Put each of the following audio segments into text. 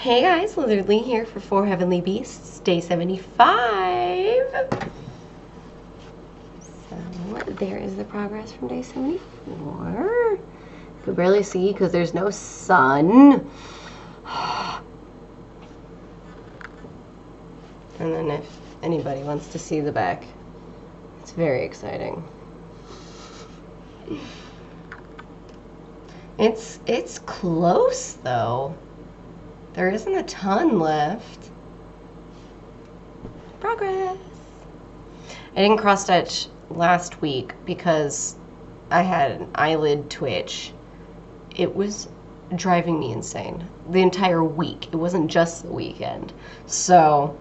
Hey guys, Lizardlea here for 4 Heavenly Beasts, day 75. So, there is the progress from day 74. You can barely see because there's no sun. And then if anybody wants to see the back, it's very exciting. It's close though. There isn't a ton left. Progress. I didn't cross stitch last week because I had an eyelid twitch. It was driving me insane the entire week. It wasn't just the weekend. So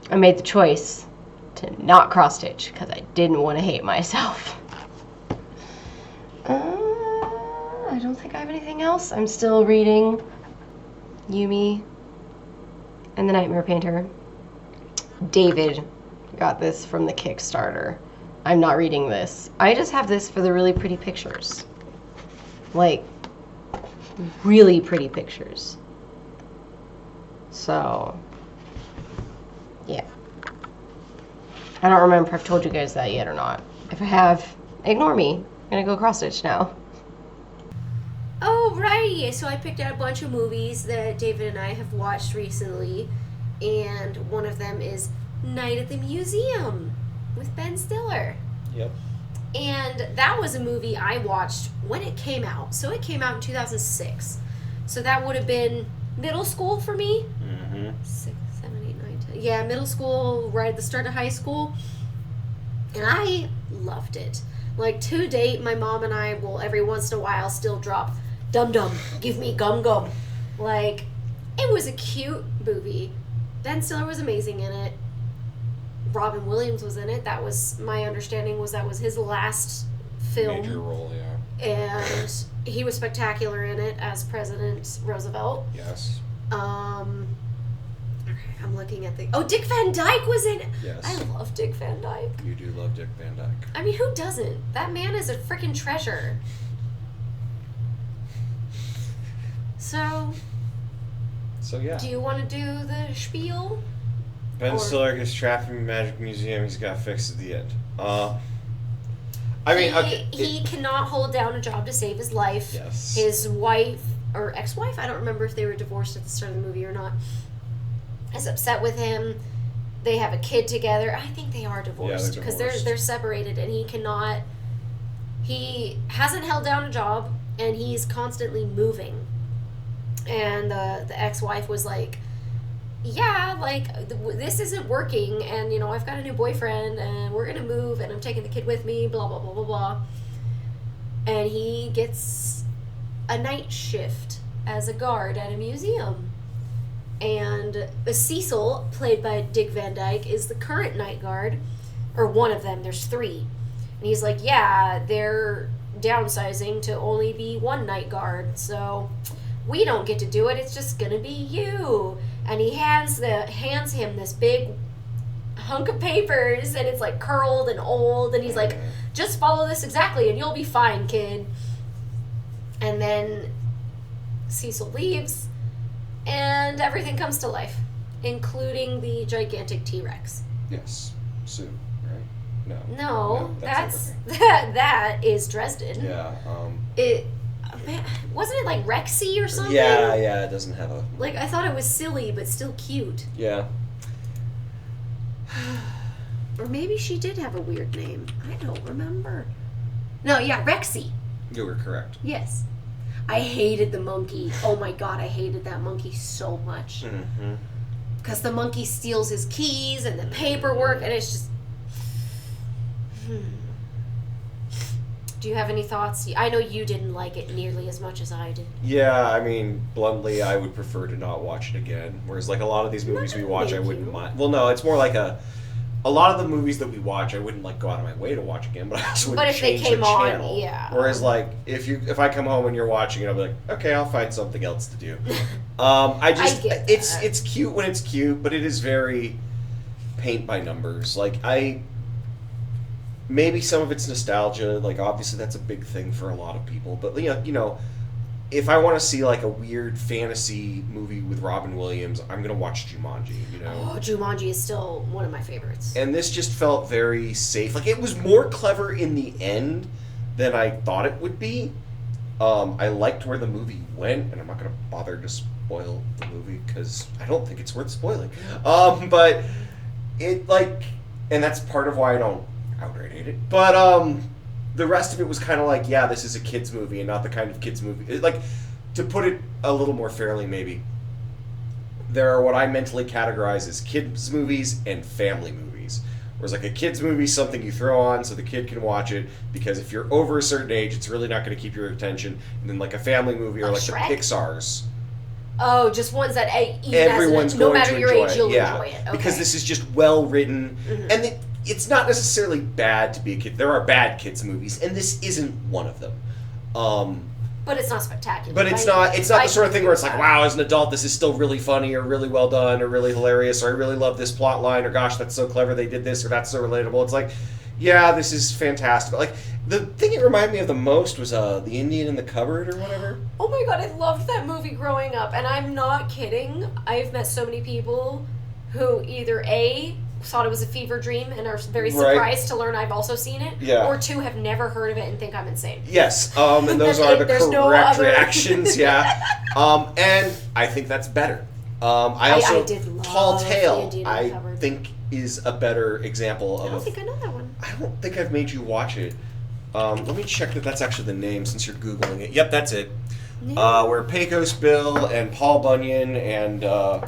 I made the choice to not cross stitch because I didn't want to hate myself. I don't think I have anything else. I'm still reading Yumi and the Nightmare Painter. David got this from the Kickstarter. I'm not reading this. I just have this for the really pretty pictures. Like, really pretty pictures. So, yeah. I don't remember if I've told you guys that yet or not. If I have, ignore me. I'm gonna go cross stitch now. Alrighty, so I picked out a bunch of movies that David and I have watched recently, and one of them is Night at the Museum with Ben Stiller. Yep. And that was a movie I watched when it came out. So it came out in 2006. So that would have been middle school for me. Mm-hmm. 6, 7, 8, 9, 10. Yeah, middle school, right at the start of high school. And I loved it. Like, to date, my mom and I will every once in a while still drop Dum Dum, give me gum gum. Like, it was a cute movie. Ben Stiller was amazing in it. Robin Williams was in it. That was, my understanding was that was his last film. Major role, yeah. And he was spectacular in it as President Roosevelt. Yes. Okay, I'm looking at the... Oh, Dick Van Dyke was in it. Yes. I love Dick Van Dyke. You do love Dick Van Dyke. I mean, who doesn't? That man is a freaking treasure. So, yeah. do you want to do the spiel? Ben Stiller gets trapped in the Magic Museum. He's got fixed at the end. I mean, okay. He cannot hold down a job to save his life. Yes. His wife, or ex-wife, I don't remember if they were divorced at the start of the movie or not, is upset with him. They have a kid together. I think they are divorced because they're separated, and he hasn't held down a job, and he's constantly moving. And the ex-wife was like, yeah, like, this isn't working, and, you know, I've got a new boyfriend, and we're gonna move, and I'm taking the kid with me, blah, blah, blah, blah, blah. And he gets a night shift as a guard at a museum. And Cecil, played by Dick Van Dyke, is the current night guard, or one of them, there's 3. And he's like, yeah, they're downsizing to only be one night guard, so we don't get to do it, it's just gonna be you. And he hands him this big hunk of papers, and it's like curled and old, and he's like, just follow this exactly and you'll be fine, kid. And then Cecil leaves, and everything comes to life, including the gigantic T-Rex. Yes. Sue, right? No, that is Dresden. Yeah. Wasn't it like Rexy or something? Yeah, it doesn't have a... Like, I thought it was silly, but still cute. Yeah. Or maybe she did have a weird name. I don't remember. No, yeah, Rexy. You were correct. Yes. I hated the monkey. Oh my god, I hated that monkey so much. Mm-hmm. Because the monkey steals his keys and the paperwork, and it's just... Do you have any thoughts? I know you didn't like it nearly as much as I did. Yeah, I mean, bluntly, I would prefer to not watch it again. Whereas, like, a lot of these movies we watch, I wouldn't mind. Well, no, it's more like a lot of the movies that we watch, I wouldn't, like, go out of my way to watch again, but I just wouldn't change the channel. On, yeah. Whereas, like, if I come home and you're watching it, I'll be like, okay, I'll find something else to do. I get that. It's cute when it's cute, but it is very paint by numbers. Like, maybe some of it's nostalgia. Like, obviously, that's a big thing for a lot of people. But, you know, if I want to see like a weird fantasy movie with Robin Williams, I'm gonna watch Jumanji. You know, Jumanji is still one of my favorites. And this just felt very safe. Like it was more clever in the end than I thought it would be. I liked where the movie went, and I'm not gonna bother to spoil the movie because I don't think it's worth spoiling. But it like, and that's part of why I don't outright hate it. But the rest of it was kind of like, yeah, this is a kids movie and not the kind of kids movie. Like, to put it a little more fairly, maybe, there are what I mentally categorize as kids movies and family movies. Whereas like a kids movie is something you throw on so the kid can watch it, because if you're over a certain age, it's really not going to keep your attention. And then like a family movie or like Shrek? the Pixar's. Oh, just ones that Everyone's no going matter to your enjoy age, it. you'll Yeah. enjoy it. Okay. Because this is just well written, and it's not necessarily bad to be a kid. There are bad kids movies, and this isn't one of them. But it's not spectacular. But it's not the sort of thing where it's like, wow, as an adult, this is still really funny or really well done or really hilarious, or I really love this plot line, or gosh, that's so clever they did this, or that's so relatable. It's like, yeah, this is fantastic. But like, the thing it reminded me of the most was The Indian in the Cupboard or whatever. Oh my god, I loved that movie growing up, and I'm not kidding. I've met so many people who either A, thought it was a fever dream and are very surprised to learn I've also seen it, or 2, have never heard of it and think I'm insane. Yes, and those are the correct reactions, yeah. And I think that's better. I did love Tall Tale, I think, is a better example of... I don't think I know that one. I don't think I've made you watch it. Let me check that that's actually the name, since you're Googling it. Yep, that's it. Yeah. Where Pecos Bill and Paul Bunyan and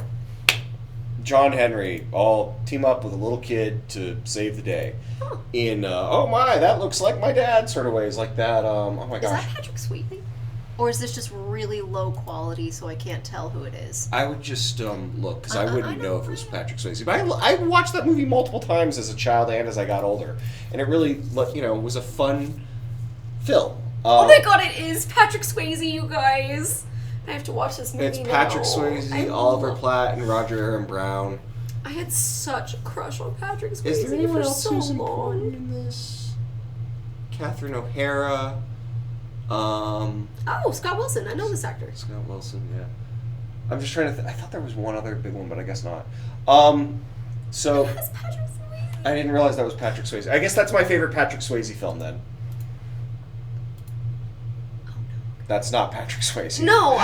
John Henry all team up with a little kid to save the day. Huh. In, oh my, that looks like my dad sort of ways, like that. Oh my gosh. Is that Patrick Swayze? Or is this just really low quality so I can't tell who it is? I would just look, because I wouldn't know if it was Patrick Swayze. But I watched that movie multiple times as a child and as I got older. And it really, was a fun film. Oh my god, it is Patrick Swayze, you guys. I have to watch this movie. It's Patrick Swayze, Oliver Platt, and Roger Aaron Brown. I had such a crush on Patrick Swayze is there anyone for else so who's long. important in this? Catherine O'Hara. Scott Wilson. I know this actor. Scott Wilson, yeah. I'm just trying to I thought there was one other big one, but I guess not. So That's Patrick Swayze. I didn't realize that was Patrick Swayze. I guess that's my favorite Patrick Swayze film then. That's not Patrick Swayze. No,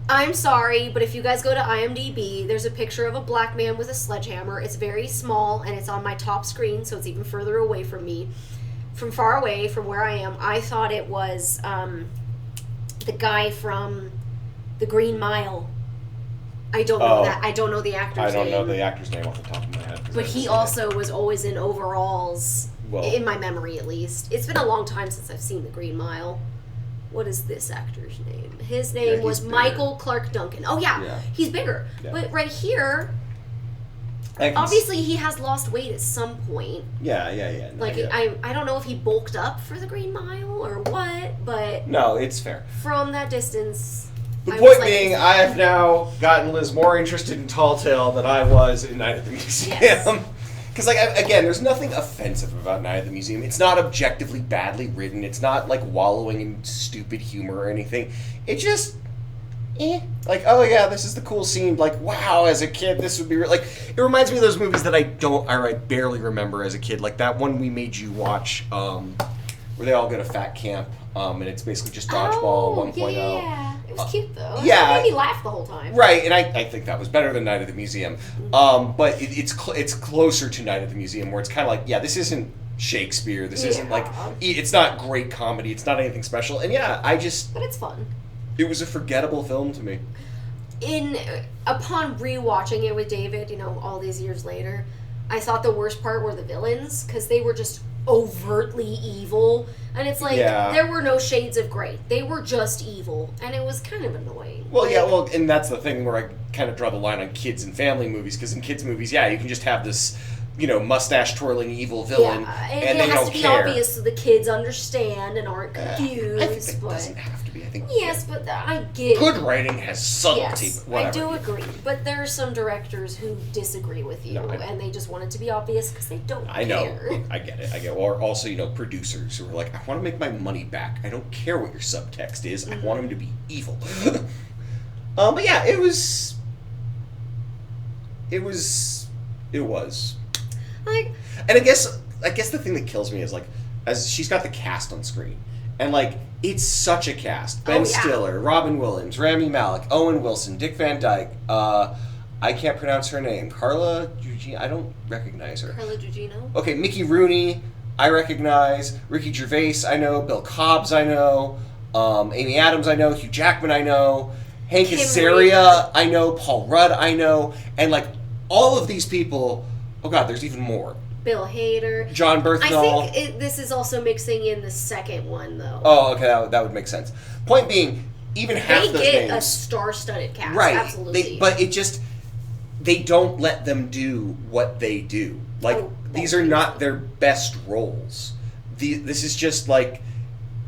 I'm sorry, but if you guys go to IMDb, there's a picture of a black man with a sledgehammer. It's very small, and it's on my top screen, so it's even further away from me. From far away, from where I am, I thought it was the guy from The Green Mile. I don't know that. I don't know the actor's name. I don't know the actor's name off the top of my head. But he also was always in overalls. Well, in my memory, at least. It's been a long time since I've seen The Green Mile. What is this actor's name? His name was Michael Clark Duncan. Oh, yeah. He's bigger. Yeah. But right here, obviously he has lost weight at some point. Yeah. No, I don't know if he bulked up for The Green Mile or what, but... No, it's fair. From that distance... The point being, I have now gotten Liz more interested in Tall Tale than I was in Night at the Museum. Yes. Because, again, there's nothing offensive about Night at the Museum. It's not objectively badly written. It's not, wallowing in stupid humor or anything. It just, oh, yeah, this is the cool scene. Wow, as a kid, this would be... it reminds me of those movies that I barely remember as a kid. Like that one we made you watch, where they all go to fat camp, and it's basically just Dodgeball 1.0. Yeah. It was cute, though. Yeah. It made me laugh the whole time. Right, and I think that was better than Night at the Museum. But it's closer to Night at the Museum, where it's kind of this isn't Shakespeare. This isn't it's not great comedy. It's not anything special. And But it's fun. It was a forgettable film to me. Upon rewatching it with David, all these years later, I thought the worst part were the villains, because they were just overtly evil, and it's there were no shades of gray. They were just evil, and it was kind of annoying. Well, and that's the thing where I kind of draw the line on kids and family movies, because in kids movies, you can just have this, mustache twirling evil villain, and they don't care. It has to be obvious so the kids understand and aren't confused. I think it doesn't have to be. I think. Yes, but I get Good writing has subtlety. Yes, but whatever. I do agree. But there are some directors who disagree with you, No, and they just want it to be obvious because they don't I know. care. I get it. Or also, producers who are like, I want to make my money back. I don't care what your subtext is. I want him to be evil. But yeah, it was. Like, And I guess the thing that kills me is like, as she's got the cast on screen, and like it's such a cast: Ben Stiller, Robin Williams, Rami Malek, Owen Wilson, Dick Van Dyke. I can't pronounce her name. Carla Gugino. I don't recognize her. Carla Gugino. Okay, Mickey Rooney. I recognize. Ricky Gervais. I know. Bill Cobbs. I know. Amy Adams. I know. Hugh Jackman. I know. Hank Azaria. I know. Paul Rudd. I know. And like all of these people. Oh God, there's even more. Bill Hader. John Berthnall. I think this is also mixing in the second one, though. Oh, okay, that would make sense. Point being, even half those names... They get a star-studded cast, right, absolutely. But it just... They don't let them do what they do. Like, these are not their best roles. This is just, like...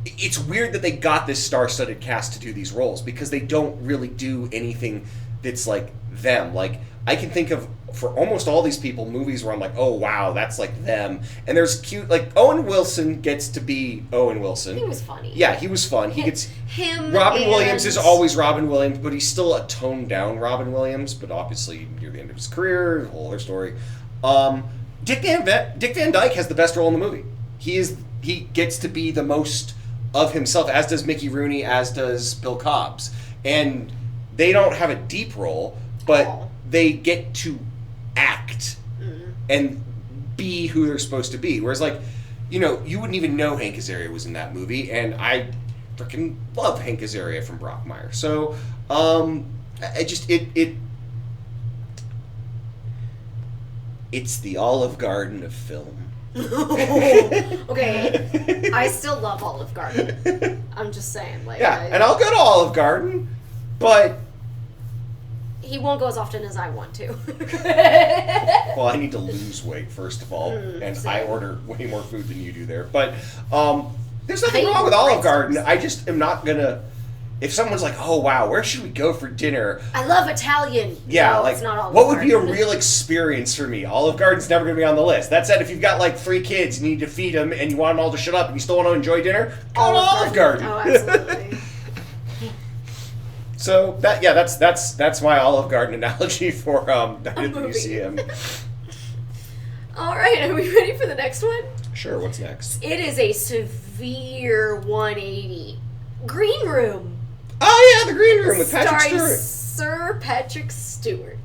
It's weird that they got this star-studded cast to do these roles, because they don't really do anything that's, like, them. Like, I can think of, for almost all these people, movies where I'm like, oh, wow, that's like them. And there's cute, like, Owen Wilson gets to be Owen Wilson. He was funny. Yeah, he was fun. He gets... Him Robin Williams is always Robin Williams, but he's still a toned-down Robin Williams, but obviously near the end of his career, the whole other story. Dick Van Dyke has the best role in the movie. He gets to be the most of himself, as does Mickey Rooney, as does Bill Cobbs. And they don't have a deep role, but they get to act and be who they're supposed to be. Whereas, like, you wouldn't even know Hank Azaria was in that movie, and I freaking love Hank Azaria from Brockmire. So, it's the Olive Garden of film. Okay, I still love Olive Garden. I'm just saying, like, and I'll go to Olive Garden, but he won't go as often as I want to. well, I need to lose weight first of all, and same. I order way more food than you do there. But there's nothing wrong with Olive Garden. I just am not gonna. If someone's like, "Oh wow, where should we go for dinner?" I love Italian. Yeah, no, like it's not Olive what would Garden. be a real experience for me? Olive Garden's never going to be on the list. That said, if you've got like 3 kids, you need to feed them, and you want them all to shut up, and you still want to enjoy dinner, go to Olive Garden. Oh, absolutely. So that's my Olive Garden analogy for Night at the Museum. All right, are we ready for the next one? Sure. What's next? It is a severe 180. Green Room. Oh yeah, the Green Room with Patrick starring Stewart. Sir Patrick Stewart.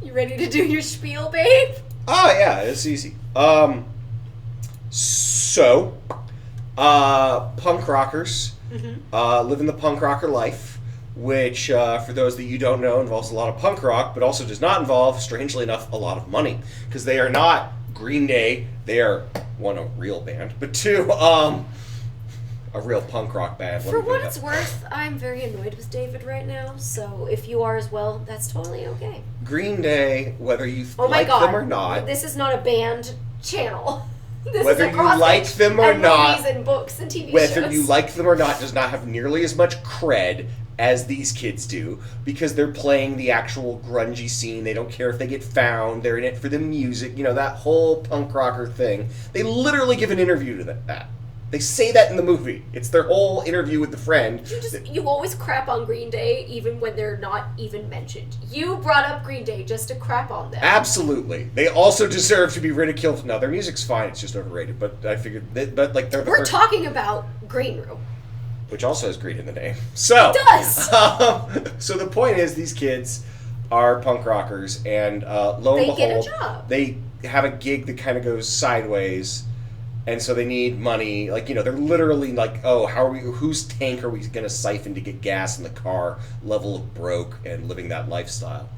You ready to do your spiel, babe? Oh yeah, it's easy. So, punk rockers living the punk rocker life, which, for those that you don't know, involves a lot of punk rock, but also does not involve, strangely enough, a lot of money. Because they are not Green Day. They are, one, a real band, but two, a real punk rock band. For what it's worth, I'm very annoyed with David right now, so if you are as well, that's totally okay. Green Day, whether you oh like God. them or not. This is not a band channel. This whether is you like them or not, movies and books and TV whether shows. you like them or not, does not have nearly as much cred as these kids do, because they're playing the actual grungy scene. They don't care if they get found. They're in it for the music. That whole punk rocker thing. They literally give an interview to that. They say that in the movie. It's their whole interview with the friend. You always crap on Green Day even when they're not even mentioned. You brought up Green Day just to crap on them. Absolutely. They also deserve to be ridiculed. No, their music's fine. It's just overrated. But I figured, We're talking about Green Room, which also has green in the name. So it does. So the point is, these kids are punk rockers, and lo and behold, they get a job. They have a gig that kind of goes sideways. And so they need money, they're literally like, oh, whose tank are we going to siphon to get gas in the car, level of broke, and living that lifestyle.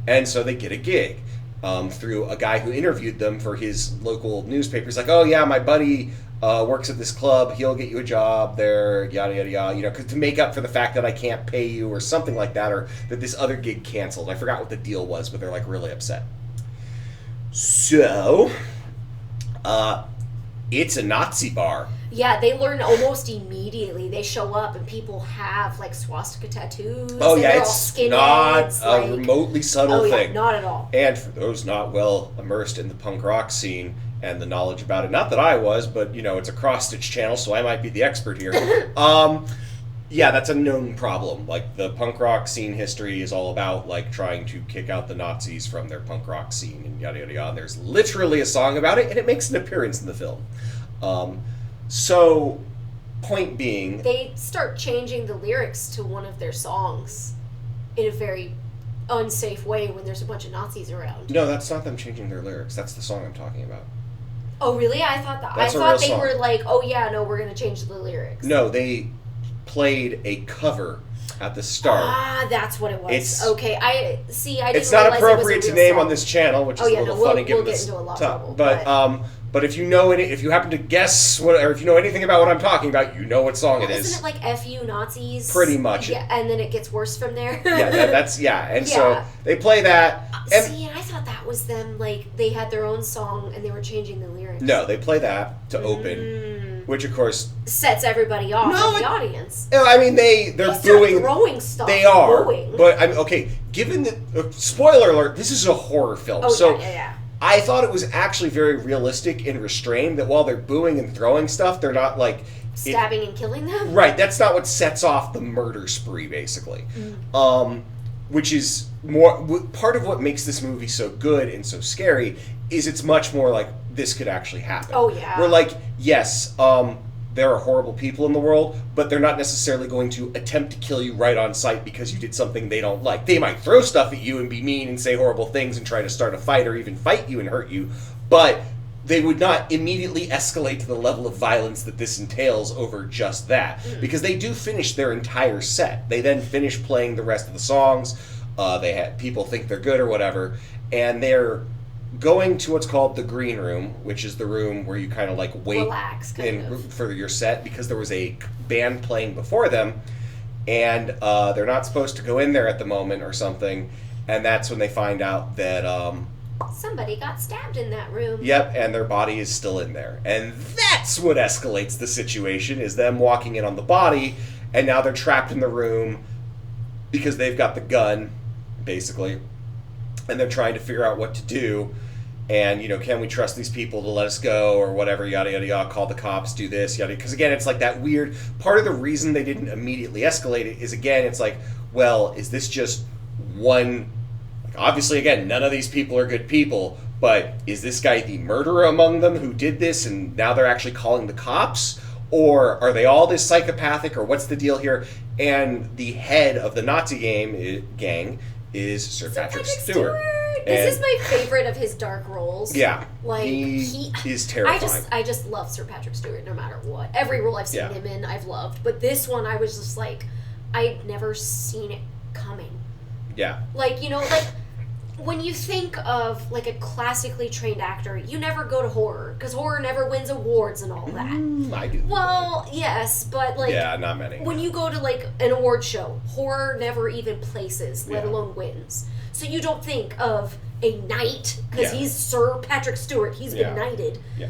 And so they get a gig through a guy who interviewed them for his local newspaper. He's like, oh, yeah, my buddy works at this club. He'll get you a job there, yada, yada, yada, to make up for the fact that I can't pay you or something like that, or that this other gig canceled. I forgot what the deal was, but they're, really upset. So, it's a Nazi bar. Yeah, they learn almost immediately. They show up and people have like swastika tattoos. Oh and yeah, they're all it's skinheads, not a like, remotely subtle oh, thing. Yeah, not at all. And for those not well immersed in the punk rock scene and the knowledge about it, not that I was, but it's a cross-stitch channel, so I might be the expert here. Yeah, that's a known problem. Like, the punk rock scene history is all about, like, trying to kick out the Nazis from their punk rock scene and yada yada yada. And there's literally a song about it, and it makes an appearance in the film. So, point being... They start changing the lyrics to one of their songs in a very unsafe way when there's a bunch of Nazis around. No, that's not them changing their lyrics. That's the song I'm talking about. Oh, really? I thought that. That's I thought they were like, oh yeah, no, we're going to change the lyrics. No, they played a cover at the start. Ah, that's what it was. It's, okay, I didn't it's not realize appropriate it was a to real name song. on this channel, which is a little funny given we'll this get into a lot of top. trouble, But if you happen to guess what, or if you know anything about what I'm talking about, you know what song it is. Isn't it like "F you Nazis"? Pretty much. Yeah, and then it gets worse from there. And so they play that. And See, I thought that was them. Like they had their own song and they were changing the lyrics. no, they play that to open, which of course sets everybody off No, in the audience. I mean they're They start booing. throwing stuff. They are, booing. but I mean, okay. Given the spoiler alert, this is a horror film, Oh, so yeah. I thought it was actually very realistic and restrained. That while they're booing and throwing stuff, they're not like Stabbing and killing them? Right, that's not what sets off the murder spree, basically. Which is part of what makes this movie so good and so scary is it's much more like this could actually happen. Oh, yeah. We're like, yes, there are horrible people in the world, but they're not necessarily going to attempt to kill you right on sight because you did something they don't like. They might throw stuff at you and be mean and say horrible things and try to start a fight or even fight you and hurt you, but they would not immediately escalate to the level of violence that this entails over just that. Because they do finish their entire set. They then finish playing the rest of the songs. People think they're good or whatever, and they're going to what's called the green room, which is the room where you kind of like wait Relax, for your set, because there was a band playing before them, and they're not supposed to go in there at the moment or something, and that's when they find out that Somebody got stabbed in that room. Yep, and their body is still in there. And that's what escalates the situation, is them walking in on the body, and now they're trapped in the room because they've got the gun, basically, and they're trying to figure out what to do. And, can we trust these people to let us go or whatever, yada, yada, yada, call the cops, do this, yada. Because, again, it's like that weird... Part of the reason they didn't immediately escalate it is, again, it's like, well, is this just one... Obviously, again, none of these people are good people, but is this guy the murderer among them who did this and now they're actually calling the cops? Or are they all this psychopathic, or what's the deal here? And the head of the Nazi gang is Sir Patrick Stewart. This is my favorite of his dark roles. Yeah. Like, he is terrifying. I just love Sir Patrick Stewart no matter what. Every role I've seen him in, I've loved. But this one, I was just like, I'd never seen it coming. Yeah. Like, when you think of like a classically trained actor, you never go to horror because horror never wins awards and all that. I do. Well, yes, but like not many. When you go to like an award show, horror never even places, let alone wins. So you don't think of a knight because he's Sir Patrick Stewart. He's been knighted. Yeah.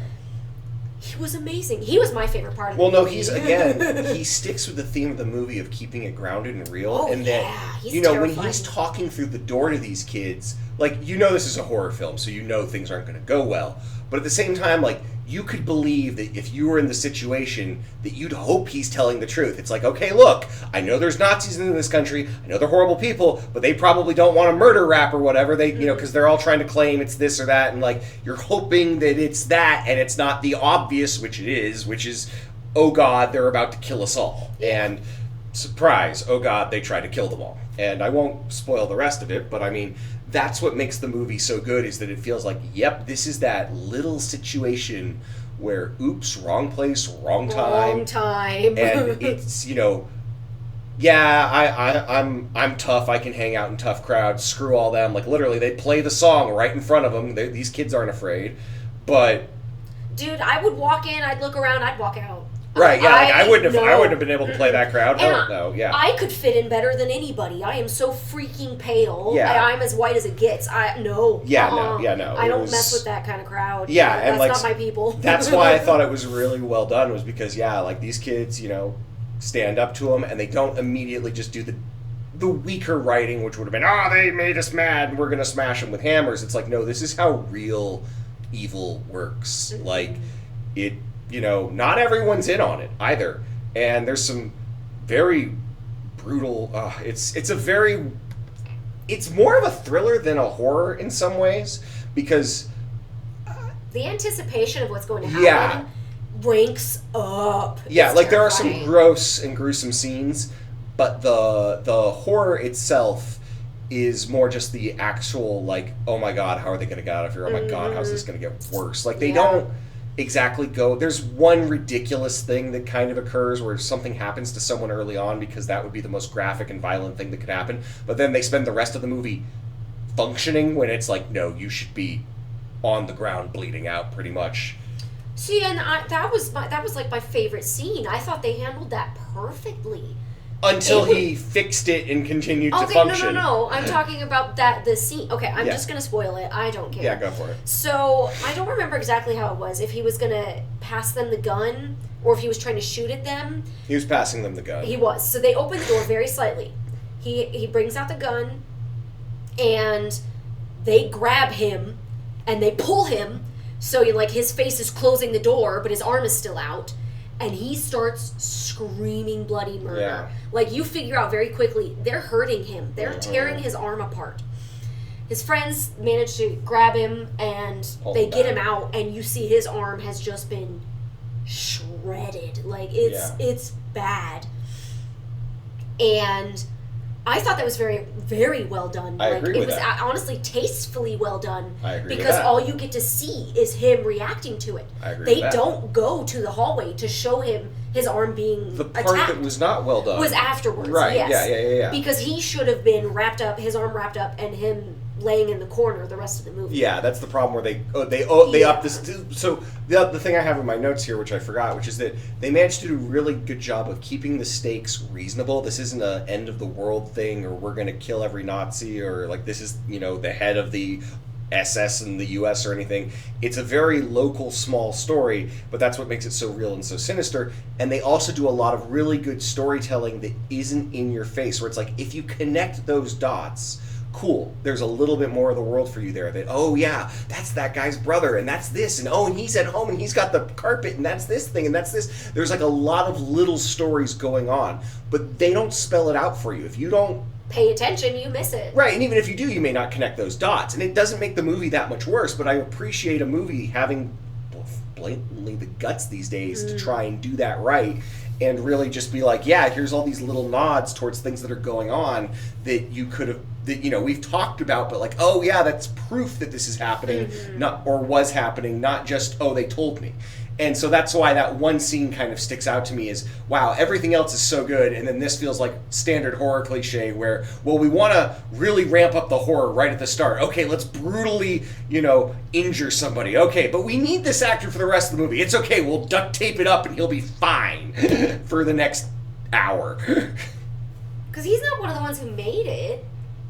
He was amazing. He was my favorite part of the movie. He sticks with the theme of the movie of keeping it grounded and real. Oh, and that, he's when he's talking through the door to these kids, like, this is a horror film, so things aren't going to go well. But at the same time, like, you could believe that if you were in the situation, that you'd hope he's telling the truth. It's like, okay, look, I know there's Nazis in this country, I know they're horrible people, but they probably don't want a murder rap or whatever, they, because they're all trying to claim it's this or that, and, like, you're hoping that it's that, and it's not the obvious, which is, oh God, they're about to kill us all. And surprise, oh God, they try to kill them all. And I won't spoil the rest of it, but I mean, that's what makes the movie so good, is that it feels like, yep, this is that little situation where, oops, wrong place, wrong time. Wrong time. And it's, I'm tough, I can hang out in tough crowds, screw all them. Like, literally, they play the song right in front of them. These kids aren't afraid. But... Dude, I would walk in, I'd look around, I'd walk out. Right, yeah, like I wouldn't have been able to play that crowd. And No, yeah. I could fit in better than anybody. I am so freaking pale. Yeah. I'm as white as it gets. No. I don't mess with that kind of crowd. Yeah, and that's not my people. That's why I thought it was really well done, was because, yeah, like these kids, you know, stand up to them and they don't immediately just do the weaker writing, which would have been, they made us mad and we're going to smash them with hammers. It's like, no, this is how real evil works. Mm-hmm. Like, it, you know, not everyone's in on it either. And there's some very brutal, it's more of a thriller than a horror in some ways, because the anticipation of what's going to happen ranks up. Yeah, it's like there are terrifying. some gross and gruesome scenes, but the horror itself is more just the actual, like, oh my god, how are they going to get out of here? Oh my god, how's this going to get worse? Like, they don't exactly go... There's one ridiculous thing that kind of occurs where something happens to someone early on, because that would be the most graphic and violent thing that could happen, but then they spend the rest of the movie functioning when it's like, no, you should be on the ground bleeding out pretty much. See, and that was like my favorite scene. I thought they handled that perfectly. Until he fixed it and continued to function. No. I'm talking about the scene. Okay, I'm just going to spoil it. I don't care. Yeah, go for it. So, I don't remember exactly how it was. If he was going to pass them the gun, or if he was trying to shoot at them. He was passing them the gun. He was. So, they opened the door very slightly. He brings out the gun, and they grab him, and they pull him. So, like, his face is closing the door, but his arm is still out. And he starts screaming bloody murder. Yeah. Like, you figure out very quickly, they're hurting him. They're tearing his arm apart. His friends manage to grab him, and they get him out, and you see his arm has just been shredded. Like, it's bad. And I thought that was very, very well done. I agree with that. It was honestly tastefully well done. I agree with because that. all you get to see is him reacting to it. I agree They with that. don't go to the hallway to show him his arm being The part attacked. that was not well done Was afterwards, right? yes. Yeah. Because he should have been wrapped up, his arm wrapped up, and him laying in the corner the rest of the movie. Yeah, that's the problem where they up this. So the thing I have in my notes here, which I forgot, which is that they managed to do a really good job of keeping the stakes reasonable. This isn't an end of the world thing, or we're going to kill every Nazi, or like this is, you know, the head of the SS in the US or anything. It's a very local, small story, but that's what makes it so real and so sinister. And they also do a lot of really good storytelling that isn't in your face, where it's like, if you connect those dots, cool, there's a little bit more of the world for you there. That, oh yeah, that's that guy's brother, and that's this, and oh, and he's at home, and he's got the carpet, and that's this thing, and that's this. There's like a lot of little stories going on, but they don't spell it out for you. If you don't Pay attention, you miss it. right, and even if you do, you may not connect those dots, and it doesn't make the movie that much worse, but I appreciate a movie having blatantly the guts these days to try and do that right, and really just be like, yeah, here's all these little nods towards things that are going on that you could have, that, you know, we've talked about, but like, oh yeah, that's proof that this is happening, not, or was happening, not just, oh, they told me. And so that's why that one scene kind of sticks out to me is, wow, everything else is so good, and then this feels like standard horror cliche where, well, we want to really ramp up the horror right at the start. Okay, let's brutally, you know, injure somebody. Okay, but we need this actor for the rest of the movie. It's okay, we'll duct tape it up and he'll be fine for the next hour. Because he's not one of the ones who made it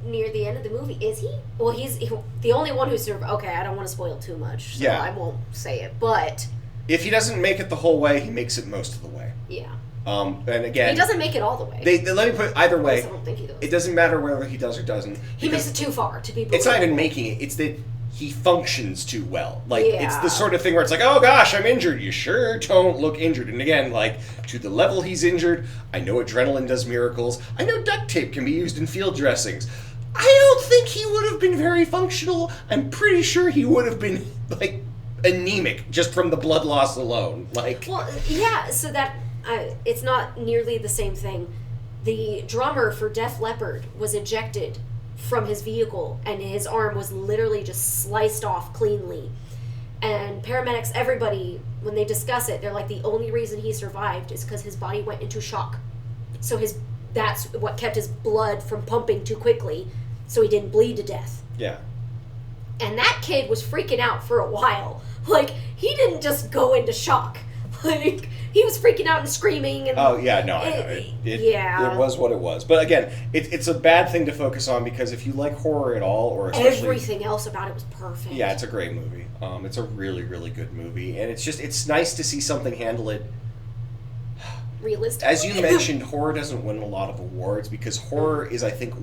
near the end of the movie, is he? Well, he's the only one who survived. Okay, I don't want to spoil too much, so I won't say it, but... If he doesn't make it the whole way, he makes it most of the way. Yeah. And again... He doesn't make it all the way. They let me put it either way. I don't think he does. It doesn't matter whether he does or doesn't. He makes it too far to be believable. It's not even making it. It's that he functions too well. Like, Yeah. it's the sort of thing where it's like, oh gosh, I'm injured. You sure don't look injured. And again, like, to the level he's injured, I know adrenaline does miracles. I know duct tape can be used in field dressings. I don't think he would have been very functional. I'm pretty sure he would have been, like, anemic just from the blood loss alone. Like, Well, yeah, so that... it's not nearly the same thing. The drummer for Def Leppard was ejected from his vehicle, and his arm was literally just sliced off cleanly. And paramedics, everybody, when they discuss it, they're like, the only reason he survived is because his body went into shock. So that's what kept his blood from pumping too quickly, so he didn't bleed to death. yeah. And that kid was freaking out for a while. Like, he didn't just go into shock. Like, he was freaking out and screaming. And oh, yeah, no, I know. It was what it was. But again, it's a bad thing to focus on because if you like horror at all, or especially... Everything else about it was perfect. Yeah, it's a great movie. It's a really, really good movie. And it's nice to see something handle it... Realistic. As you mentioned, horror doesn't win a lot of awards because horror is, I think,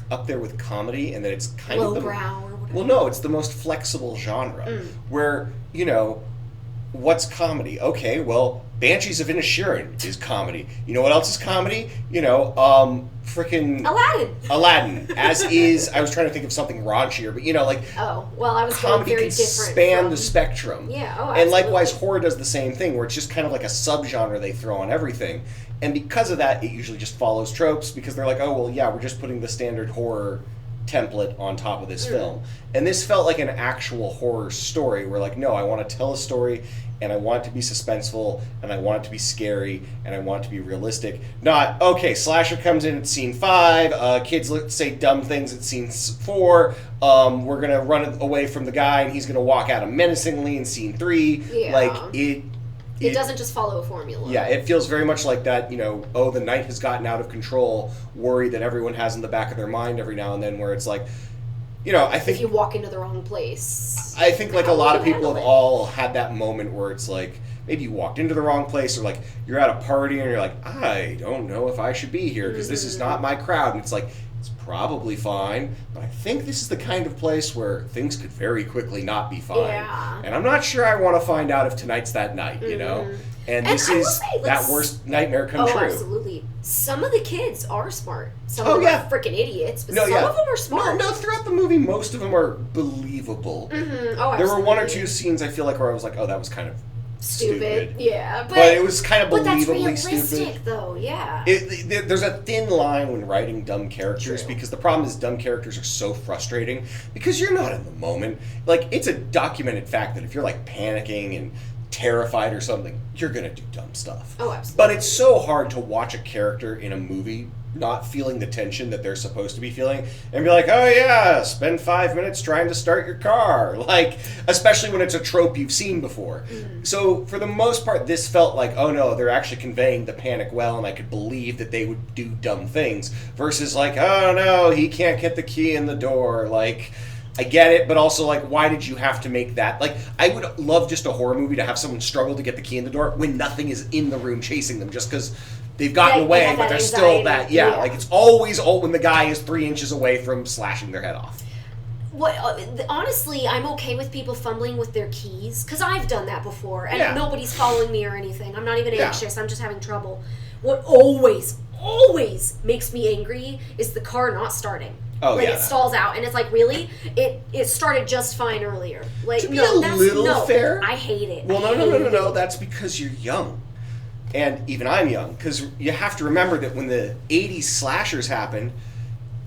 up there with comedy, and that it's kind of lowbrow or whatever. Well, no, it's the most flexible genre where, what's comedy? Okay, well, Banshees of Inisherin is comedy. You know what else is comedy? Frickin' Aladdin, as is, I was trying to think of something raunchier, but Oh, well, I was comedy going very can different span the spectrum. Yeah, oh, absolutely. And likewise, horror does the same thing, where it's just kind of like a subgenre they throw on everything. And because of that, it usually just follows tropes, because they're like, oh, well, yeah, we're just putting the standard horror template on top of this film. And this felt like an actual horror story, where like, no, I want to tell a story, and I want it to be suspenseful, and I want it to be scary, and I want it to be realistic. Not, okay, slasher comes in at scene 5, kids say dumb things at scene 4, we're going to run away from the guy, and he's going to walk out menacingly in scene 3. Yeah. Like, it doesn't just follow a formula. Yeah, it feels very much like that, the night has gotten out of control, worry that everyone has in the back of their mind every now and then, where it's like, I think... If you walk into the wrong place... I think, like, a lot of people have all had that moment where it's like, maybe you walked into the wrong place, or, like, you're at a party and you're like, I don't know if I should be here, because this is not my crowd, and it's like, it's probably fine, but I think this is the kind of place where things could very quickly not be fine. Yeah. And I'm not sure I want to find out if tonight's that night, And this is that worst nightmare come true. Oh, absolutely. Some of the kids are smart. Some of them are freaking idiots, but some of them are smart. No, throughout the movie, most of them are believable. Oh, absolutely. There were one or two scenes, I feel like, where I was like, oh, that was kind of stupid. Yeah, but it was kind of believably that's realistic, though, yeah. There's a thin line when writing dumb characters, because the problem is dumb characters are so frustrating, because you're not in the moment. Like, it's a documented fact that if you're, like, panicking and terrified or something, you're gonna do dumb stuff. Oh, absolutely. But it's so hard to watch a character in a movie not feeling the tension that they're supposed to be feeling and be like, oh yeah, spend 5 minutes trying to start your car. Like, especially when it's a trope you've seen before. So for the most part, this felt like, oh no, they're actually conveying the panic well, and I could believe that they would do dumb things, versus like, oh no, he can't get the key in the door. Like, I get it, but also, like, why did you have to make that? Like, I would love just a horror movie to have someone struggle to get the key in the door when nothing is in the room chasing them, just because they've gotten away, but there's still that, like, it's always when the guy is 3 inches away from slashing their head off. Honestly, I'm okay with people fumbling with their keys, because I've done that before, and nobody's following me or anything. I'm not even anxious, I'm just having trouble. What always makes me angry is the car not starting. Oh, like, it stalls out, and it's like, really? It started just fine earlier. Like, to be a little fair, I hate it. Well, no. That's because you're young, and even I'm young. Because you have to remember that when the '80s slashers happened,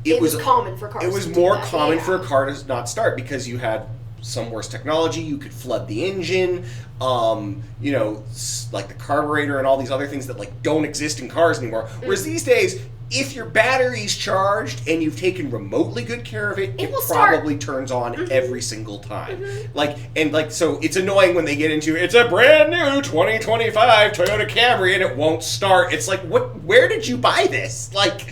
it was common for cars. It was more common for a car to not start because you had some worse technology. You could flood the engine, like the carburetor and all these other things that like don't exist in cars anymore. Whereas these days, if your battery's charged and you've taken remotely good care of it, it probably turns on every single time. So it's annoying when they get into, it's a brand new 2025 Toyota Camry and it won't start. It's like, where did you buy this? Like,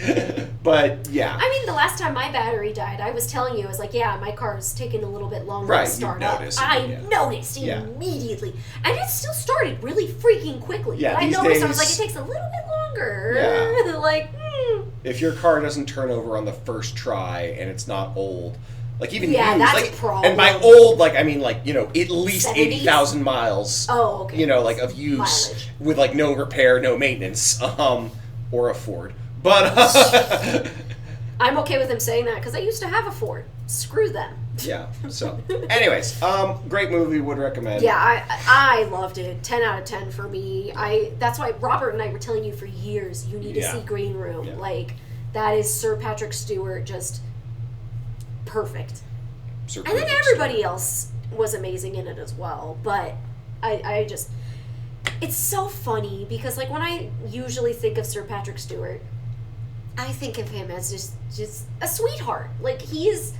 but yeah. I mean, the last time my battery died, I was telling you, I was like, yeah, my car's taking a little bit longer to start up. I noticed immediately. And it still started really freaking quickly. Yeah, but I noticed, I was like, it takes a little bit longer. Yeah. Like, if your car doesn't turn over on the first try and it's not old, like even used, that's like, a problem. And by old, like I mean like at least 70s? 80,000 miles. Oh, okay. Like of use mileage. With like no repair, no maintenance, or a Ford. But I'm okay with him saying that because I used to have a Ford. Screw them. Yeah. So, anyways, great movie. Would recommend. Yeah, I loved it. 10 out of 10 for me. That's why Robert and I were telling you for years, you need to see Green Room. Yeah. Like, that is Sir Patrick Stewart, just perfect. And then everybody else was amazing in it as well. But I just, it's so funny because like when I usually think of Sir Patrick Stewart, I think of him as just a sweetheart. Like he is,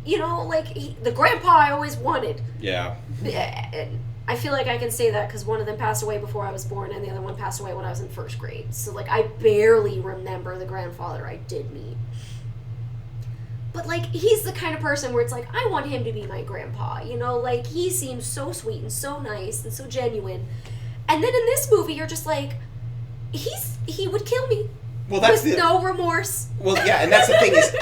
the grandpa I always wanted. Yeah. I feel like I can say that because one of them passed away before I was born, and the other one passed away when I was in first grade. So, like, I barely remember the grandfather I did meet. But, like, he's the kind of person where it's like, I want him to be my grandpa, you know? Like, he seems so sweet and so nice and so genuine. And then in this movie, you're just like, he would kill me. Well, that's with no remorse. Well, yeah, and that's the thing is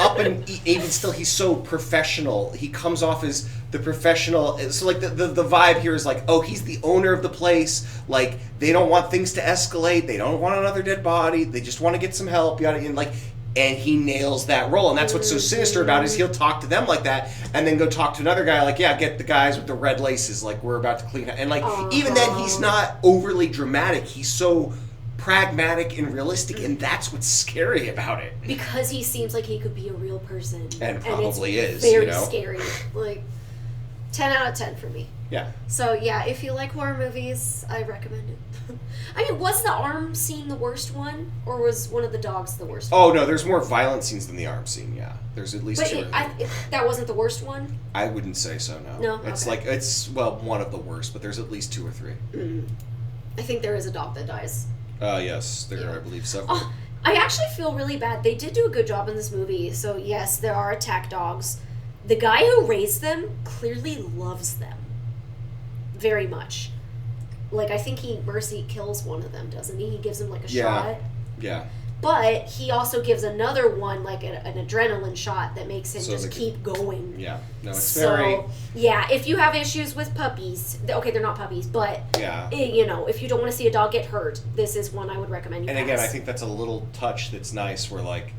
even still, he's so professional. He comes off as the professional. So, like, the vibe here is like, oh, he's the owner of the place. Like, they don't want things to escalate. They don't want another dead body. They just want to get some help. And he nails that role. And that's what's so sinister about it is he'll talk to them like that and then go talk to another guy like, yeah, get the guys with the red laces. Like, we're about to clean up. And, like, even then, he's not overly dramatic. He's so pragmatic and realistic, and that's what's scary about it. Because he seems like he could be a real person. And probably it's is, very scary. Like, 10 out of 10 for me. Yeah. So, yeah, if you like horror movies, I recommend it. I mean, was the arm scene the worst one? Or was one of the dogs the worst one? Oh, no, there's more violent scenes than the arm scene, yeah. There's at least two. That wasn't the worst one? I wouldn't say so, no. No? It's okay. One of the worst, but there's at least 2 or 3. I think there is a dog that dies. Yes, there are, I believe, several. Oh, I actually feel really bad. They did do a good job in this movie. So, yes, there are attack dogs. The guy who raised them clearly loves them. Very much. Like, I think Mercy kills one of them, doesn't he? He gives him, like, a shot. Yeah. But he also gives another one, like, an adrenaline shot that makes him just keep going. Yeah. No, it's very... Yeah, if you have issues with puppies... Okay, they're not puppies, but... Yeah. You know, if you don't want to see a dog get hurt, this is one I would recommend you And again, I think that's a little touch that's nice where, like,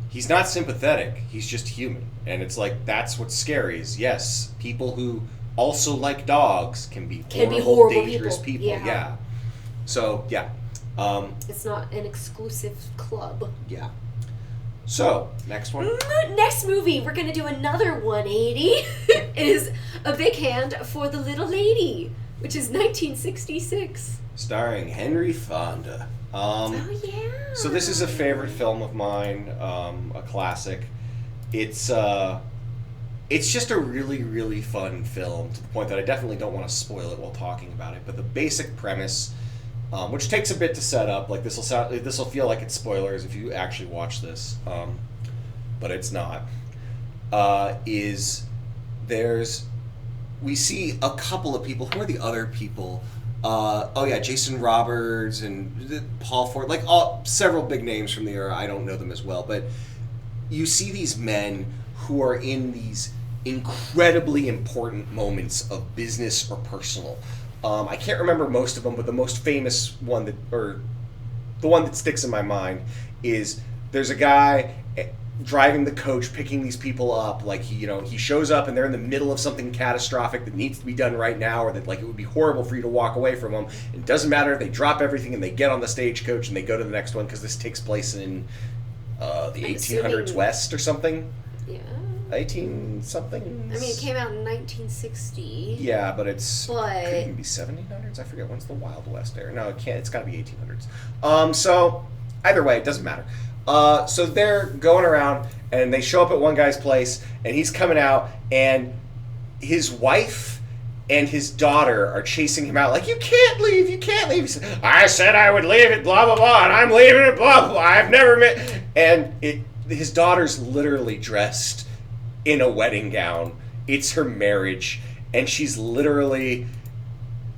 he's not sympathetic. He's just human. And it's like, that's what's scary is, yes, people who also like dogs can be horrible dangerous people. Yeah. So, yeah. It's not an exclusive club. Yeah. So, next one. Next movie, we're going to do another 180, is A Big Hand for the Little Lady, which is 1966. Starring Henry Fonda. Oh, yeah. So this is a favorite film of mine, a classic. It's just a really, really fun film to the point that I definitely don't want to spoil it while talking about it. But the basic premise, which takes a bit to set up, like this will feel like it's spoilers if you actually watch this, but it's not. We see a couple of people. Who are the other people? Jason Roberts and Paul Ford, like several big names from the era. I don't know them as well, but you see these men who are in these incredibly important moments of business or personal. I can't remember most of them, but the most famous one the one that sticks in my mind is there's a guy driving the coach, picking these people up. Like he shows up and they're in the middle of something catastrophic that needs to be done right now, or that like it would be horrible for you to walk away from them. It doesn't matter. They drop everything and they get on the stagecoach and they go to the next one because this takes place in the 1800s West or something. Yeah. 18 something. I mean, it came out in 1960. Yeah, but could it even be 1700s? I forget. When's the Wild West era? No, it can't. It's got to be 1800s. So either way, it doesn't matter. So they're going around, and they show up at one guy's place, and he's coming out, and his wife and his daughter are chasing him out, like, you can't leave. He said, I said I would leave it, blah, blah, blah, and I'm leaving it, blah, blah, blah. I've never met... And his daughter's literally dressed in a wedding gown. It's her marriage, and she's literally...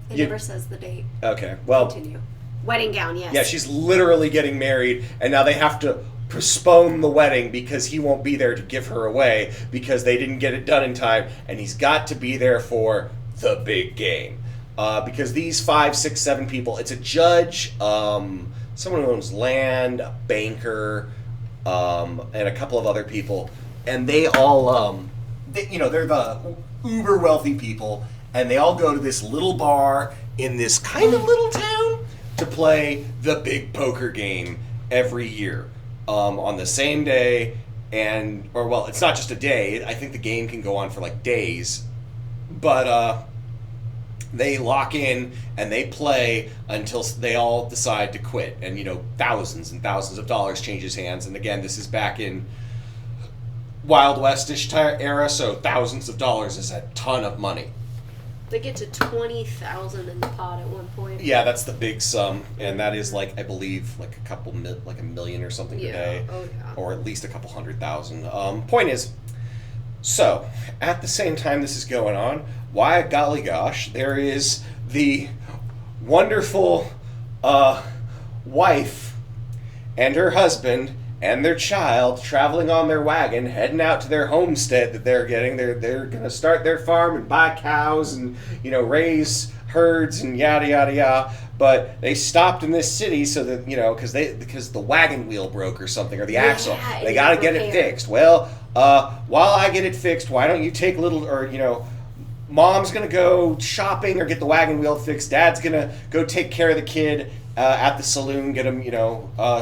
It never says the date. Okay, well... Continue. Wedding gown, yes. Yeah, she's literally getting married, and now they have to postpone the wedding because he won't be there to give her away because they didn't get it done in time, and he's got to be there for the big game. Because these 5, 6, 7 people, it's a judge, someone who owns land, a banker, and a couple of other people, and they all, they're the uber wealthy people, and they all go to this little bar in this kind of little town to play the big poker game every year on the same day, it's not just a day. I think the game can go on for like days, but they lock in and they play until they all decide to quit, and thousands and thousands of dollars changes hands. And again, this is back in Wild West-ish era, so thousands of dollars is a ton of money. They get to 20,000 in the pot at one point. Yeah, that's the big sum, and that is like I believe like like a million or something per day, or at least a couple 100,000. Point is, so at the same time this is going on, why golly gosh, there is the wonderful wife and her husband and their child traveling on their wagon, heading out to their homestead that they're getting. They're gonna start their farm and buy cows and raise herds and yada yada yada. But they stopped in this city so that because the wagon wheel broke or something, or the axle. They got to get it fixed. Well, while I get it fixed, why don't you take a little, or Mom's gonna go shopping or get the wagon wheel fixed. Dad's gonna go take care of the kid at the saloon, get him,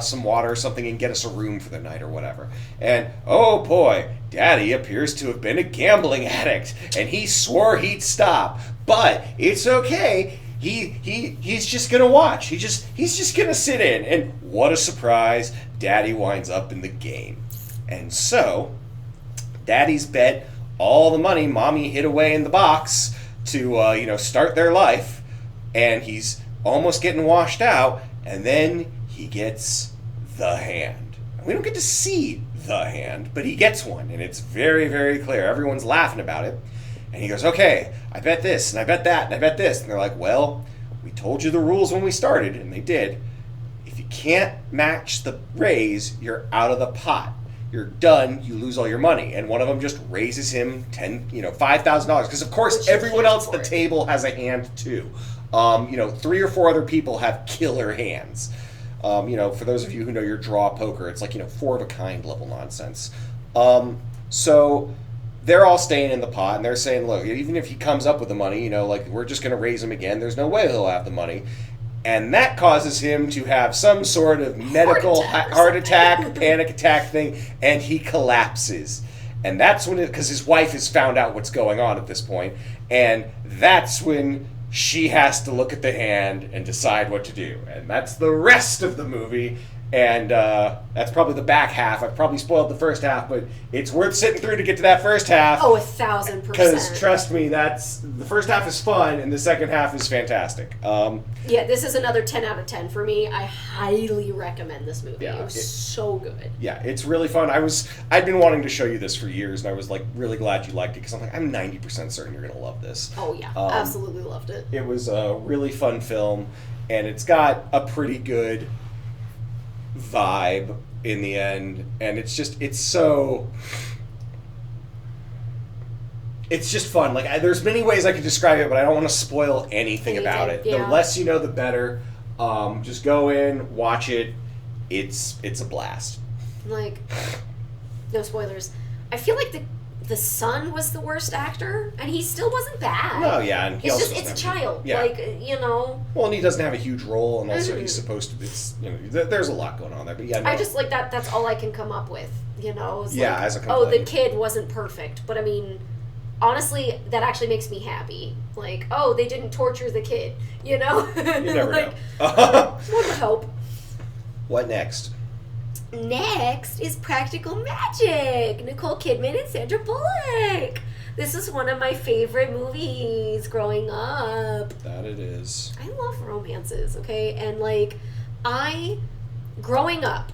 some water or something, and get us a room for the night or whatever. And oh boy, Daddy appears to have been a gambling addict, and he swore he'd stop. But it's okay. He's just gonna watch. He's just gonna sit in. And what a surprise! Daddy winds up in the game, and so Daddy's bet all the money Mommy hid away in the box to start their life, and he's almost getting washed out, and then he gets the hand. We don't get to see the hand, but he gets one, and it's very, very clear. Everyone's laughing about it, and he goes, okay, I bet this, and I bet that, and I bet this. And they're like, well, we told you the rules when we started, and they did. If you can't match the raise, you're out of the pot. You're done, you lose all your money. And one of them just raises him $5,000, because of course everyone else at the table has a hand too. 3 or 4 other people have killer hands. For those of you who know your draw poker, it's like 4 of a kind level nonsense. So they're all staying in the pot, and they're saying, look, even if he comes up with the money, we're just going to raise him again. There's no way he'll have the money. And that causes him to have some sort of medical heart attack, panic attack thing, and he collapses. And that's when because his wife has found out what's going on at this point, and that's when she has to look at the hand and decide what to do. And that's the rest of the movie. And that's probably the back half. I've probably spoiled the first half, but it's worth sitting through to get to that first half. Oh, 1,000%. Because trust me, the first half is fun, and the second half is fantastic. Yeah, this is another 10 out of 10 for me. I highly recommend this movie. It was so good. Yeah, it's really fun. I'd been wanting to show you this for years, and I was really glad you liked it, because I'm 90% certain you're gonna love this. Oh yeah, absolutely loved it. It was a really fun film, and it's got a pretty good vibe in the end, and it's just fun. There's many ways I could describe it, but I don't want to spoil anything about it. Yeah. The less you know, the better. Just go in, watch it. It's a blast. No spoilers. I feel like the son was the worst actor, and he still wasn't bad. No, yeah, and it's a child. Yeah. Well, and he doesn't have a huge role, and also he's supposed to. There's a lot going on there, but yeah. No. I just that. That's all I can come up with. As a complaint. The kid wasn't perfect, but I mean, honestly, that actually makes me happy. They didn't torture the kid. You never know. One would hope. What next? Next is Practical Magic, Nicole Kidman and Sandra Bullock. This is one of my favorite movies growing up. That it is. I love romances, okay? And growing up,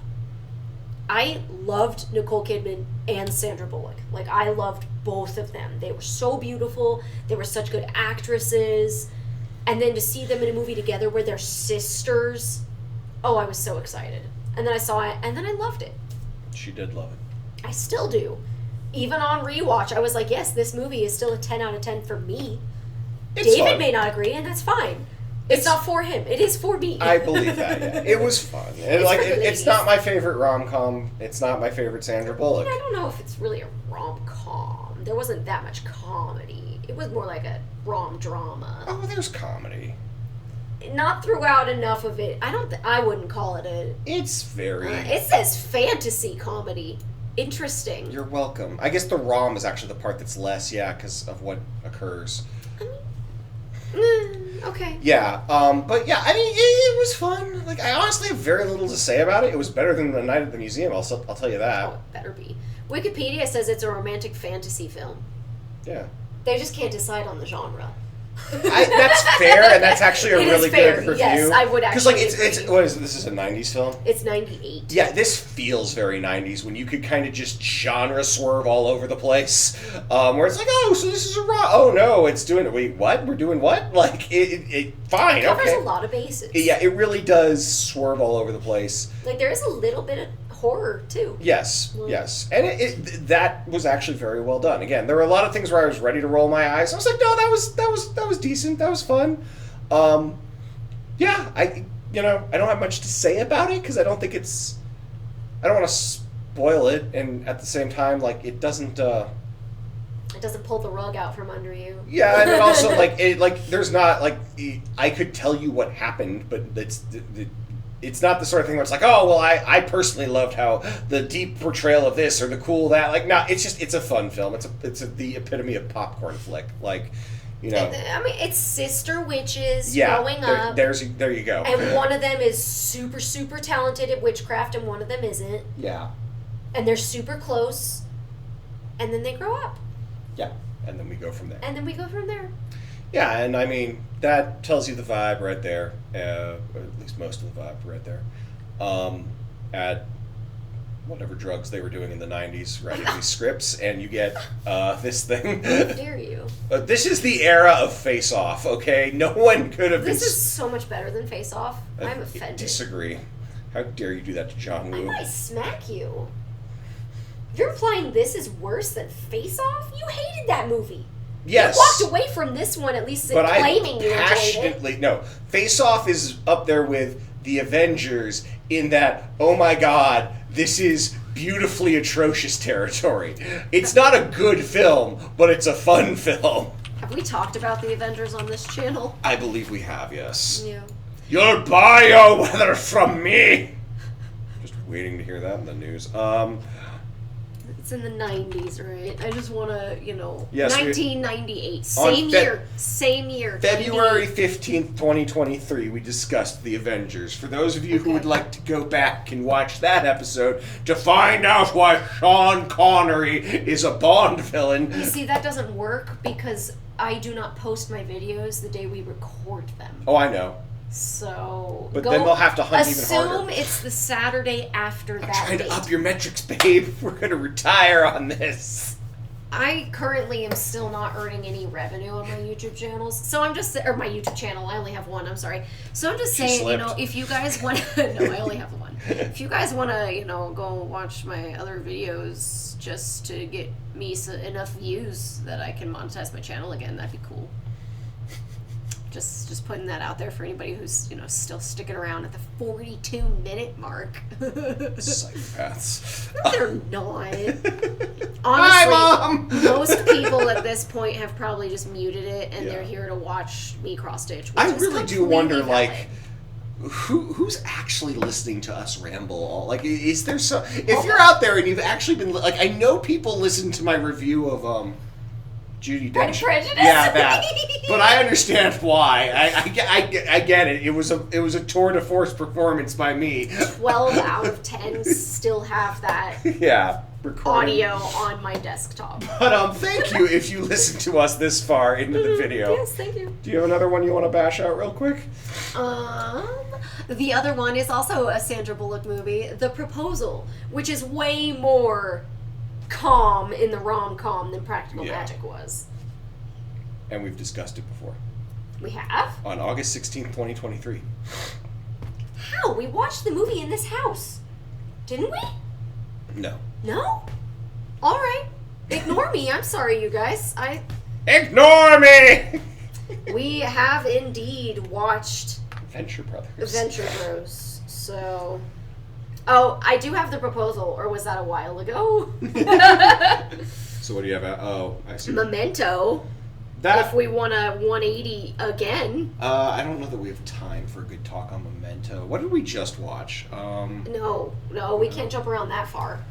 I loved Nicole Kidman and Sandra Bullock. I loved both of them. They were so beautiful. They were such good actresses. And then to see them in a movie together where they're sisters, I was so excited. And then I saw it, and then I loved it. She did love it. I still do. Even on rewatch, I was like, yes, this movie is still a 10 out of 10 for me. David may not agree, and that's fine. It's not for him. It is for me. I believe that, yeah. It was fun. It's not my favorite rom-com. It's not my favorite Sandra Bullock. I don't know if it's really a rom-com. There wasn't that much comedy. It was more like a rom-drama. Oh, there's comedy. Not throughout enough of it. I wouldn't call it a... It's very... it says fantasy comedy. Interesting. You're welcome. I guess the rom is actually the part that's less, because of what occurs. Okay. Yeah, but yeah, it was fun. I honestly have very little to say about it. It was better than The Night at the Museum, I'll tell you that. Oh, it better be. Wikipedia says it's a romantic fantasy film. Yeah. They just can't decide on the genre. That's fair, and that's actually a really good review. Yes, I would actually. Because it's what is it? This is a '90s film. It's '98. Yeah, this feels very '90s when you could kind of just genre swerve all over the place, where it's like, oh, so this is a rock. Oh no, it's doing. Wait, what? We're doing what? Like it fine. It covers okay. a lot of bases. Yeah, it really does swerve all over the place. Like there is a little bit of horror too. Yes, yes, and that was actually very well done. Again, there were a lot of things where I was ready to roll my eyes. I was like, no, that was decent. That was fun. Yeah, I don't have much to say about it because I don't think it's. I don't want to spoil it, and at the same time, like it doesn't. It doesn't pull the rug out from under you. Yeah, and it also there's not I could tell you what happened, but it's not the sort of thing where it's like, oh, well, I personally loved how the deep portrayal of this or the cool that. Like, no, it's a fun film. It's the epitome of popcorn flick. Like, I mean, it's sister witches growing up. There you go. And one of them is super, super talented at witchcraft, and one of them isn't. Yeah. And they're super close, and then they grow up. Yeah, and then we go from there. Yeah, and I mean, that tells you the vibe right there, or at least most of the vibe right there. At whatever drugs they were doing in the 90s, writing these scripts, and you get this thing. How dare you? This is the era of Face Off, okay? No one could have been... This is so much better than Face Off. I'm offended. Disagree. How dare you do that to John Woo? I might smack you. You're implying this is worse than Face Off? You hated that movie. Yes. You walked away from this one at least claiming you enjoyed it. No, Face Off is up there with The Avengers in that, oh my god, this is beautifully atrocious territory. It's not a good film, but it's a fun film. Have we talked about The Avengers on this channel? I believe we have, yes. Yeah. You'll buy your weather from me! Just waiting to hear that in the news. It's in the 90s, right? I just want to, Yes, 1998. Same year. February 15th, 2023, we discussed The Avengers. For those of you who would like to go back and watch that episode to find out why Sean Connery is a Bond villain. You see, that doesn't work because I do not post my videos the day we record them. Oh, I know. So, but then they'll have to hunt even harder. Assume it's the Saturday after that. I'm trying to up your metrics, babe. We're going to retire on this. I currently am still not earning any revenue on my YouTube channels. So I'm just, or my YouTube channel, I only have one, I'm sorry. So I'm just saying, if you guys want to, no, I only have one. If you guys want to, go watch my other videos just to get me enough views that I can monetize my channel again, that'd be cool. Just putting that out there for anybody who's, still sticking around at the 42-minute mark. Psychopaths. No, they're not. Honestly, hi, Mom! Most people at this point have probably just muted it, and they're here to watch me cross-stitch. I really do wonder, who's actually listening to us ramble? Is there some... If you're out there and you've actually been... I know people listen to my review of, Judi Dench. Prejudice. Yeah, that. But I understand why. I get it. It was a tour de force performance by me. 12 out of 10 still have that. Yeah, recording. Audio on my desktop. But thank you if you listened to us this far into the video. Yes, thank you. Do you have another one you want to bash out real quick? The other one is also a Sandra Bullock movie, The Proposal, which is way more calm in the rom-com than Practical Magic was. And we've discussed it before. We have? On August 16th, 2023. How? We watched the movie in this house. Didn't we? No. No? Alright. Ignore me. I'm sorry, you guys. Ignore me! We have indeed watched... Venture Brothers. Venture Bros. So... Oh, I do have The Proposal, or was that a while ago? So what do you have? I see. Memento. If we want a 180 again. I don't know that we have time for a good talk on Memento. What did we just watch? No, we can't jump around that far.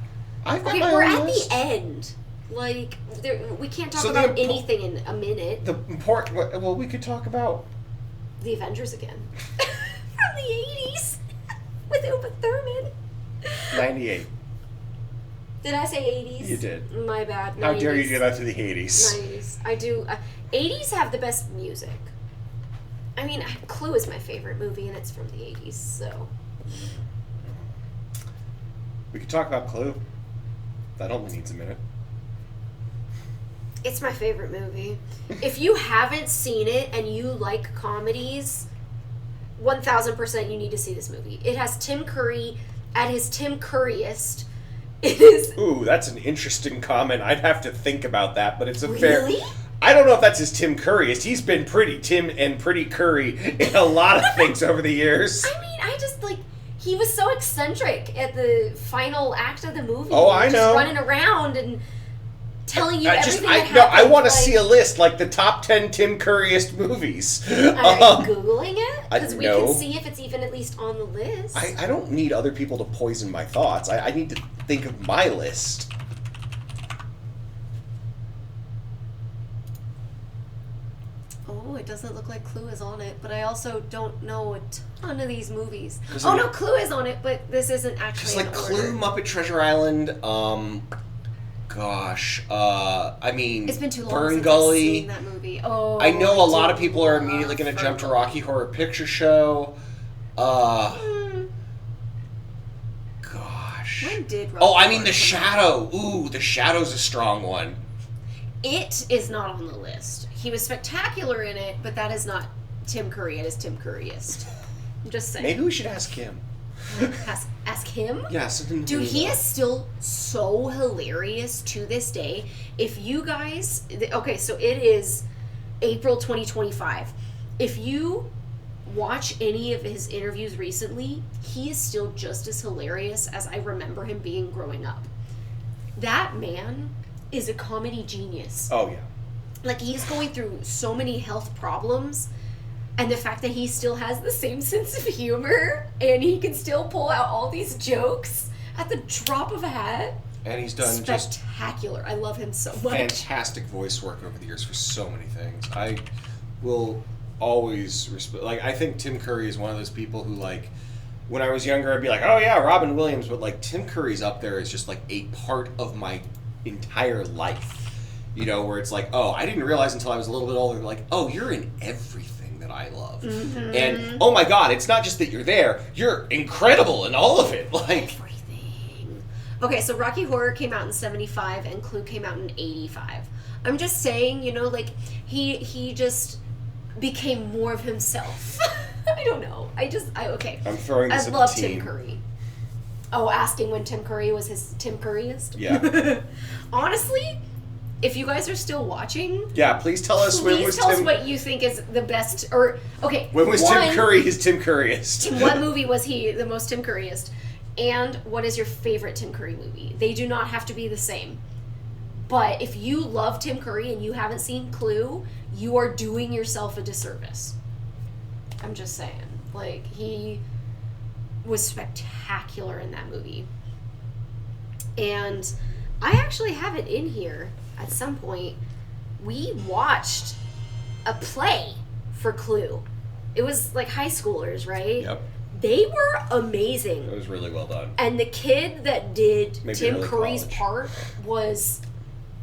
We're at the end. We can't talk about anything in a minute. Well, we could talk about... The Avengers again. From the 80s. With Uma Thurman. 98. Did I say 80s? You did. My bad. How 90s. dare you do that to the 80s? 90s. I do. 80s have the best music. I mean, Clue is my favorite movie, and it's from the 80s, so. We could talk about Clue. That only needs a minute. It's my favorite movie. If you haven't seen it and you like comedies, 1000% you need to see this movie. It has Tim Curry at his Tim Curryest. It is. Ooh, that's an interesting comment. I'd have to think about that, but it's a Really? I don't know if that's his Tim Curryest. He's been pretty Tim and pretty Curry in a lot of things over the years. I mean, I just like. He was so eccentric at the final act of the movie. Oh, I just know. Running around and telling you everything that happened. I want to see a list, like the top 10 Tim Curryest movies. Are you Googling it? Because we no. can see if it's even at least on the list. I don't need other people to poison my thoughts. I need to think of my list. Oh, it doesn't look like Clue is on it, but I also don't know a ton of these movies. Oh, no, Clue is on it, but this isn't actually Just like in Clue, order. Muppet Treasure Island, I mean, It's been too long Fern since Gully. I've seen that movie. Oh, I know a lot of do people are love immediately going to Fern jump to Gully. Rocky Horror Picture Show. Gosh. When did Oh, I Rocky mean, The Horror come out? Shadow. Ooh, The Shadow's a strong one. It is not on the list. He was spectacular in it, but that is not Tim Curry. It is Tim Curryest. I'm just saying. Maybe we should ask him. Ask him? Yeah, something. Dude, he is still so hilarious to this day. If you guys... Okay, so it is April 2025. If you watch any of his interviews recently, he is still just as hilarious as I remember him being growing up. That man is a comedy genius. Oh, yeah. Like, he's going through so many health problems, and the fact that he still has the same sense of humor, and he can still pull out all these jokes at the drop of a hat. And he's done just Spectacular. I love him so much. fantastic voice work over the years for so many things. I will always respect. Like, I think Tim Curry is one of those people who, like, when I was younger, I'd be like, oh yeah, Robin Williams. But like, Tim Curry's up there as just like a part of my entire life. You know, where it's like, oh, I didn't realize until I was a little bit older. Like, oh, you're in everything that I love, and oh my God, it's not just that you're there. You're incredible in all of it. Like. Everything. Okay, so Rocky Horror came out in 75 and Clue came out in 85. I'm just saying, you know, like, he just became more of himself. I don't know. Okay. I'm throwing this I at love the Tim team. Curry. Oh, asking when Tim Curry was his Tim Curryest? Yeah. Honestly, if you guys are still watching, Yeah, please tell us when please was tell us Tim. what you think is the best, or, okay. When was one, Tim Curry his Tim Curryest? In what movie was he the most Tim Curryest? And what is your favorite Tim Curry movie? They do not have to be the same. But if you love Tim Curry and you haven't seen Clue, you are doing yourself a disservice. I'm just saying. Like, he was spectacular in that movie. And I actually have it in here at some point. We watched a play for Clue. It was like high schoolers, right? Yep. They were amazing. It was really well done. And the kid that did Maybe Tim early Curry's college. part was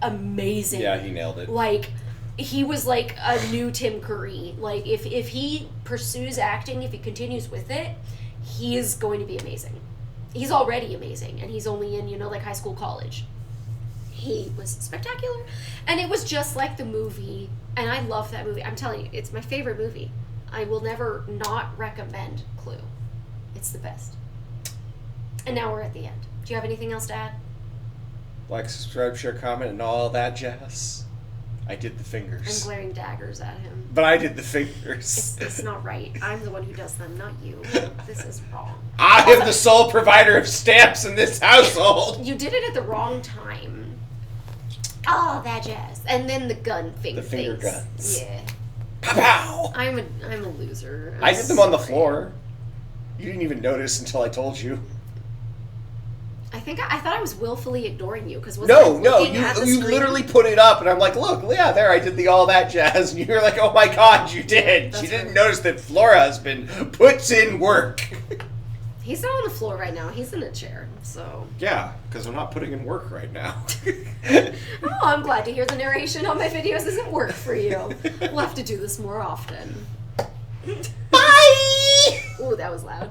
amazing. Yeah, he nailed it. Like, he was like a new Tim Curry. Like, if he pursues acting, if he continues with it, he is going to be amazing. He's already amazing, and he's only in, like high school, college. He was spectacular. And it was just like the movie, and I love that movie. I'm telling you, it's my favorite movie. I will never not recommend Clue. It's the best. And now we're at the end. Do you have anything else to add? Like, subscribe, share, comment, and all that jazz. I did the I'm fingers. glaring daggers at him. But I did the fingers. It's not right. I'm the one who does them, not you. This is wrong. I am the sole provider of stamps in this household. You did it at the wrong time. Oh, that jazz. And then the gun thing. The finger things. guns. Yeah. Pow pow! I'm a loser. I did them on the floor. You didn't even notice until I told you. I thought I was willfully ignoring you because No, you you literally put it up, and I'm like, look, yeah, there, I did the all that jazz, and you're like, oh my God, you did. That's She didn't right. notice that Flora husband puts in work. He's not on the floor right now. He's in a chair, so... Yeah, because I'm not putting in work right now. Oh, I'm glad to hear the narration on my videos isn't work for you. We'll have to do this more often. Bye! Ooh, that was loud.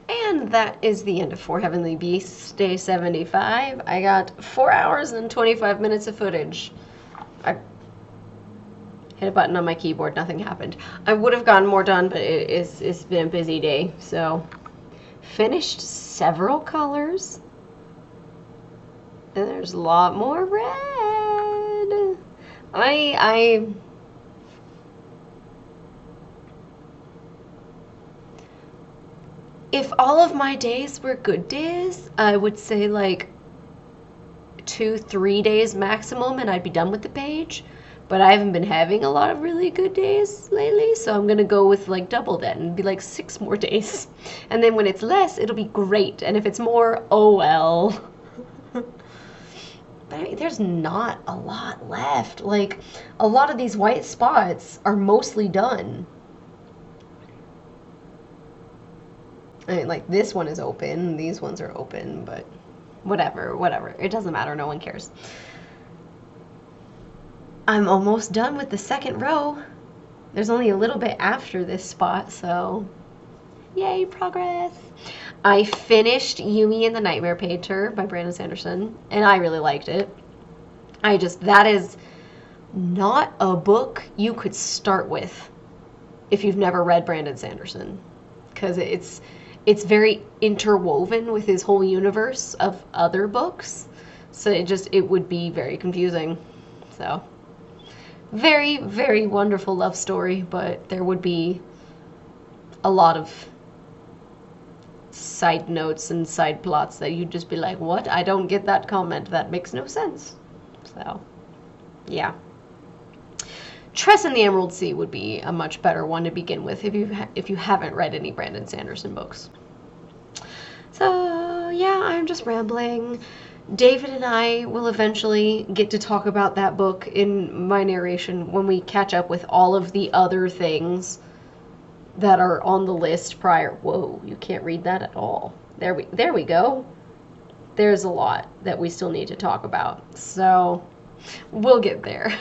And that is the end of 4 Heavenly Beasts, day 75. I got 4 hours and 25 minutes of footage. I hit a button on my keyboard, nothing happened. I would have gotten more done, but it's been a busy day, so... Finished several colors. And there's a lot more red. If all of my days were good days, I would say like 2-3 days maximum and I'd be done with the page. But I haven't been having a lot of really good days lately, so I'm gonna go with like double that and be like 6 more days. And then when it's less, it'll be great. And if it's more, oh well. But there's not a lot left. Like, a lot of these white spots are mostly done. I mean, like, this one is open, these ones are open, but whatever. It doesn't matter, no one cares. I'm almost done with the second row. There's only a little bit after this spot, so yay, progress. I finished Yumi and the Nightmare Painter by Brandon Sanderson, and I really liked it. That is not a book you could start with if you've never read Brandon Sanderson, because it's very interwoven with his whole universe of other books, so it would be very confusing. So very, very wonderful love story, but there would be a lot of side notes and side plots that you'd just be like, what? I don't get that comment. That makes no sense. So, yeah. Tress in the Emerald Sea would be a much better one to begin with if you haven't read any Brandon Sanderson books. So, yeah, I'm just rambling. David and I will eventually get to talk about that book in my narration when we catch up with all of the other things that are on the list prior. Whoa, you can't read that at all. There we go. There's a lot that we still need to talk about. So, we'll get there.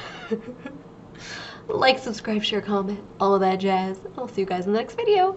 Like, subscribe, share, comment, all of that jazz. I'll see you guys in the next video.